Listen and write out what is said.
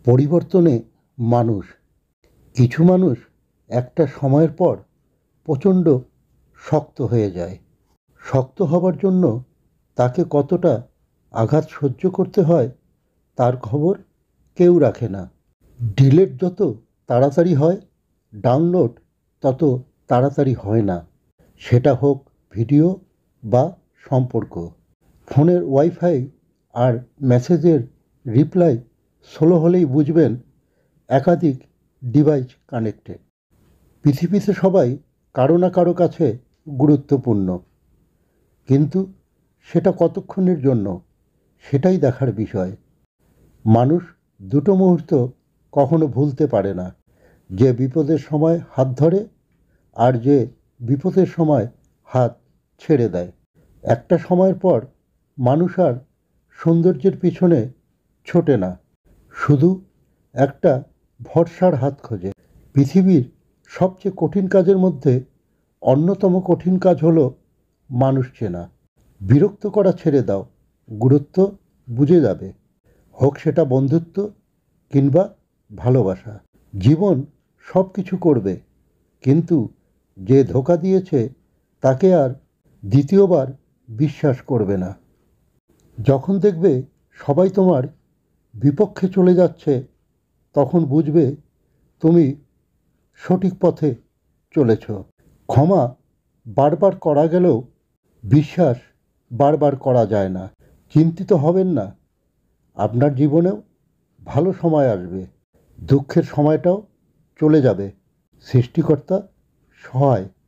পরিবর্তনে মানুষ, কিছু মানুষ একটা সময়ের পর প্রচণ্ড শক্ত হয়ে যায়। শক্ত হবার জন্য তাকে কতটা আঘাত সহ্য করতে হয় তার খবর কেউ রাখে না। ডিলিট যত তাড়াতাড়ি হয়, ডাউনলোড তত তাড়াতাড়ি হয় না। সেটা হোক ভিডিও বা সম্পর্ক। ফোনের ওয়াইফাই আর মেসেজের রিপ্লাই স্লো হলেই বুঝবেন একাধিক ডিভাইস কানেক্টেড। পৃথিবীতে সবাই কারো না কারো কাছে গুরুত্বপূর্ণ, কিন্তু সেটা কতক্ষণের জন্য সেটাই দেখার বিষয়। মানুষ দুটো মুহূর্ত কখনো ভুলতে পারে না, যে বিপদের সময় হাত ধরে আর যে বিপদের সময় হাত ছেড়ে দেয়। একটা সময়ের পর মানুষ আর সৌন্দর্যের পিছনে ছোটে না, শুধু একটা ভরসার হাত খোঁজে। পৃথিবীর সবচেয়ে কঠিন কাজের মধ্যে অন্যতম কঠিন কাজ হলো মানুষ চেনা। বিরক্ত করা ছেড়ে দাও, গুরুত্ব বুঝে যাবে। হোক সেটা বন্ধুত্ব কিংবা ভালোবাসা। জীবন সব কিছু করবে, কিন্তু যে ধোঁকা দিয়েছে তাকে আর দ্বিতীয়বার বিশ্বাস করবে না। যখন দেখবে সবাই তোমার বিপক্ষে চলে যাচ্ছে, তখন বুঝবে তুমি সঠিক পথে চলেছ। ক্ষমা বারবার করা গেলেও বিশ্বাস বারবার করা যায় না। চিন্তিত হবেন না, আপনার জীবনেও ভালো সময় আসবে, দুঃখের সময়টাও চলে যাবে। সৃষ্টিকর্তা সহায়।